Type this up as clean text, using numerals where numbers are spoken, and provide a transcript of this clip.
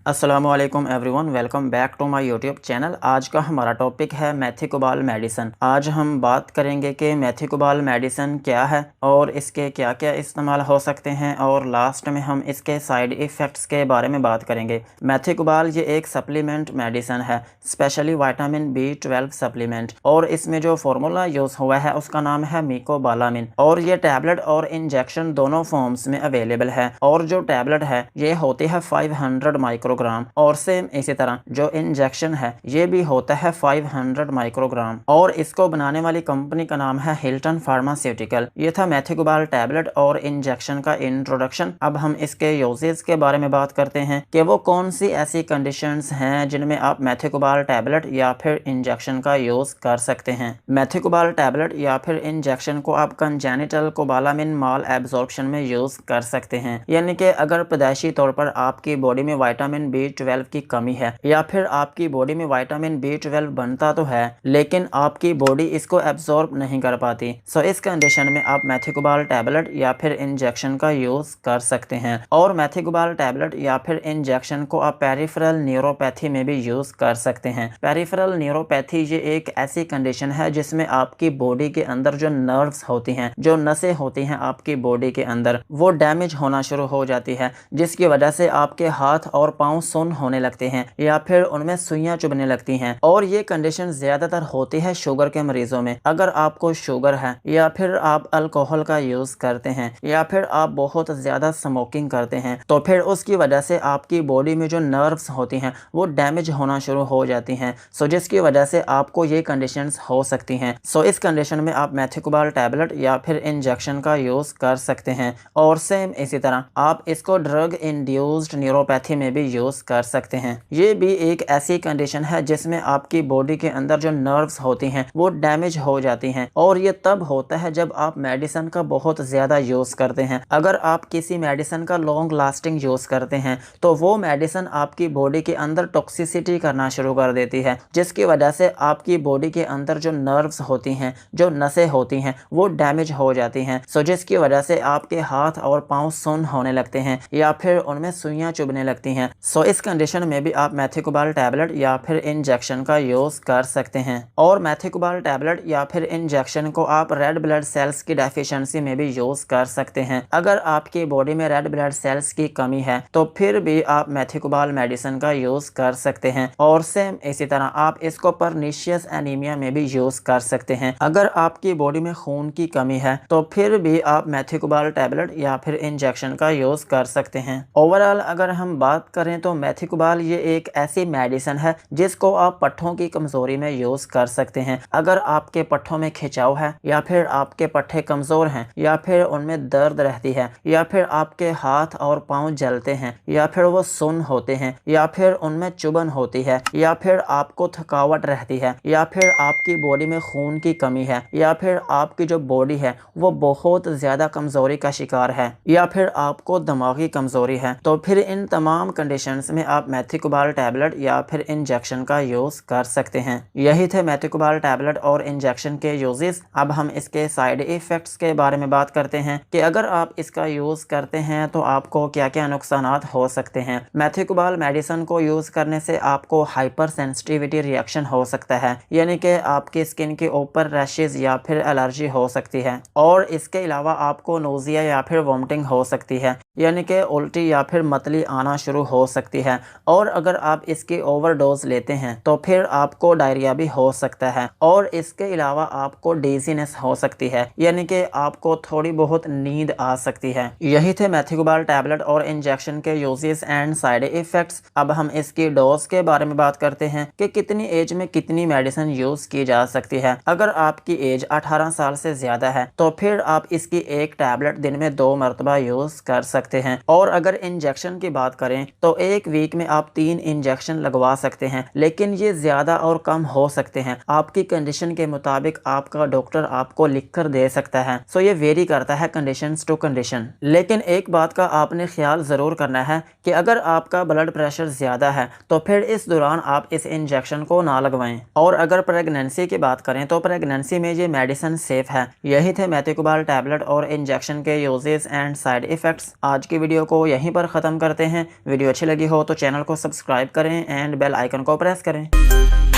अस्सलामुअलैकुम everyone, welcome back to my YouTube channel. आज का हमारा टॉपिक है मेथिकोबाल मेडिसिन। आज हम बात करेंगे कि मेथिकोबाल मेडिसिन क्या है और इसके क्या क्या इस्तेमाल हो सकते हैं, और लास्ट में हम इसके साइड इफ़ेक्ट्स के बारे में बात करेंगे। मेथिकोबाल ये एक सप्लीमेंट मेडिसिन है, स्पेशली विटामिन B12 सप्लीमेंट, और इसमें जो फार्मूला यूज़ हुआ है उसका नाम है मिकोबालामिन, और ये टैबलेट और इंजेक्शन दोनों फॉर्म्स में अवेलेबल है। और जो टैबलेट है ये होती है 500 माइक्रोग्राम, और सेम इसी तरह जो इंजेक्शन है ये भी होता है 500 माइक्रोग्राम। और इसको बनाने वाली कंपनी का नाम है हिल्टन फार्मास्यूटिकल। ये था मेथिकोबाल टैबलेट और इंजेक्शन का इंट्रोडक्शन। अब हम इसके यूजेस के बारे में बात करते हैं कि वो कौन सी ऐसी कंडीशंस हैं जिनमें आप मेथिकोबाल टैबलेट या फिर इंजेक्शन का यूज कर सकते हैं। मेथिकोबाल टैबलेट या फिर इंजेक्शन को आप कंजेनिटल कोबालामिन माल एब्जॉर्प्शन में यूज कर सकते हैं, यानी कि अगर पैदाइशी तौर पर आपकी बॉडी में विटामिन B12 की कमी है, या फिर आपकी बॉडी में विटामिन B12 बनता तो है लेकिन आपकी बॉडी इसको एब्जॉर्ब नहीं कर पाती, सो इस कंडीशन में आप मेथिकोबाल टैबलेट या फिर इंजेक्शन का यूज कर सकते हैं। और मेथिकोबाल टैबलेट या फिर इंजेक्शन को आप पेरिफेरल न्यूरोपैथी में भी यूज कर सकते हैं। पेरिफेरल न्यूरोपैथी ये एक ऐसी कंडीशन है जिसमें आपकी बॉडी के अंदर जो नर्व्स होती हैं, जो नसें होती हैं आपकी बॉडी के अंदर, वो डैमेज होना शुरू हो जाती है, जिसकी वजह से आपके हाथ और पांव सुन्न होने लगते हैं या फिर उनमें सुइयां चुभने लगती हैं। और ये कंडीशन ज्यादातर होती है शुगर के मरीजों में। अगर आपको शुगर है, या फिर आप अल्कोहल का यूज करते हैं, या फिर आप बहुत ज्यादा स्मोकिंग करते हैं, तो फिर उसकी वजह से आपकी बॉडी में जो नर्व्स होती हैं वो डैमेज होना शुरू हो जाती हैं, सो जिसकी वजह से आपको ये कंडीशंस हो सकती हैं। सो इस कंडीशन में आप मेथिकोबाल टैबलेट या फिर इंजेक्शन का यूज कर सकते हैं। और सेम इसी तरह आप इसको ड्रग इंड्यूस्ड न्यूरोपैथी में भी यूज कर सकते हैं। ये भी एक ऐसी कंडीशन है जिसमें आपकी बॉडी के अंदर जो नर्व्स होती हैं वो डैमेज हो जाती हैं, और ये तब होता है जब आप मेडिसिन का बहुत ज्यादा यूज करते हैं। अगर आप किसी मेडिसिन का लॉन्ग लास्टिंग यूज करते हैं तो वो मेडिसिन आपकी बॉडी के अंदर टॉक्सिसिटी करना शुरू कर देती है, जिसकी वजह से आपकी बॉडी के अंदर जो नर्व्स होती हैं, जो नसें होती हैं, वो डैमेज हो जाती हैं, सो जिसकी वजह से आपके हाथ और पांव सुन्न होने लगते हैं या फिर उनमें सुइयां चुभने लगती हैं। सो इस कंडीशन में भी आप मेथिकोबाल टैबलेट या फिर इंजेक्शन का यूज कर सकते हैं। और मेथिकोबाल टैबलेट या फिर इंजेक्शन को आप रेड ब्लड सेल्स की डेफिशिएंसी में भी यूज कर सकते हैं। अगर आपकी बॉडी में रेड ब्लड सेल्स की कमी है तो फिर भी आप मेथिकोबाल मेडिसिन का यूज कर सकते हैं। और सेम इसी तरह आप इसको परनीशियस एनीमिया में भी यूज कर सकते हैं। अगर आपकी बॉडी में खून की कमी है तो फिर भी आप मेथिकोबाल टैबलेट या फिर इंजेक्शन का यूज कर सकते हैं। ओवरऑल अगर हम बात करें तो मेथिकोबाल ये एक ऐसी मेडिसिन है जिसको आप पट्ठों की कमजोरी में यूज कर सकते हैं। अगर आपके पट्ठों में खिंचाव है, या फिर आपके पट्ठे कमजोर हैं, या फिर उनमें दर्द रहती है, या फिर आपके हाथ और पांव जलते हैं, या फिर वो सुन्न होते हैं, या फिर उनमें चुभन होती है, या फिर आपको थकावट रहती है, या फिर आपकी बॉडी में खून की कमी है, या फिर आपकी जो बॉडी है वो बहुत ज्यादा कमजोरी का शिकार है, या फिर आपको दिमागी कमजोरी है, तो फिर इन तमाम कंडीशंस में आप मेथिकोबाल टैबलेट या फिर इंजेक्शन का यूज कर सकते हैं। यही थे मेथिकोबाल टैबलेट और इंजेक्शन के यूजेस। अब हम इसके साइड इफेक्ट्स के बारे में बात करते हैं कि अगर आप इसका यूज करते हैं तो आपको क्या क्या नुकसानात हो सकते हैं। मेथिकोबाल मेडिसिन को यूज करने से आपको हाइपर सेंसिटिविटी रिएक्शन हो सकता है, यानी कि आपकी स्किन के ऊपर रैशेज या फिर एलर्जी हो सकती है। और इसके अलावा आपको नोजिया या फिर वोमिटिंग हो सकती है, यानी कि उल्टी या फिर मतली आना शुरू हो सकती है। और अगर आप इसकी ओवरडोज लेते हैं तो फिर आपको डायरिया भी हो सकता है। और इसके अलावा आपको डेजीनेस हो सकती है, यानी कि आपको थोड़ी बहुत नींद आ सकती है। यही थे मेथिकोबाल टैबलेट और इंजेक्शन के यूजेस एंड साइड इफेक्ट्स। अब हम इसकी डोज के बारे में बात करते हैं कि कितनी एज में कितनी मेडिसिन यूज की जा सकती है। अगर आपकी एज 18 साल से ज्यादा है तो फिर आप इसकी एक टैबलेट दिन में 2 मरतबा यूज कर सकते हैं। और अगर इंजेक्शन की बात करें तो एक वीक में आप 3 इंजेक्शन लगवा सकते हैं, लेकिन ये ज्यादा और कम हो सकते हैं। आपकी कंडीशन के मुताबिक आपका डॉक्टर आपको लिखकर दे सकता है, सो ये वेरी करता है कंडीशन टू कंडीशन। लेकिन एक बात का आपने ख्याल जरूर करना है कि अगर आपका ब्लड प्रेशर ज्यादा है तो फिर इस दौरान आप इस इंजेक्शन को ना लगवाएं। और अगर प्रेगनेंसी की बात करें तो प्रेगनेंसी में ये मेडिसिन सेफ है। यही थे मेथिकोबाल टैबलेट और इंजेक्शन के यूजेस एंड साइड इफेक्ट्स। आज की वीडियो को यहीं पर ख़त्म करते हैं। वीडियो अच्छी लगी लगी हो तो चैनल को सब्सक्राइब करें एंड बेल आइकन को प्रेस करें।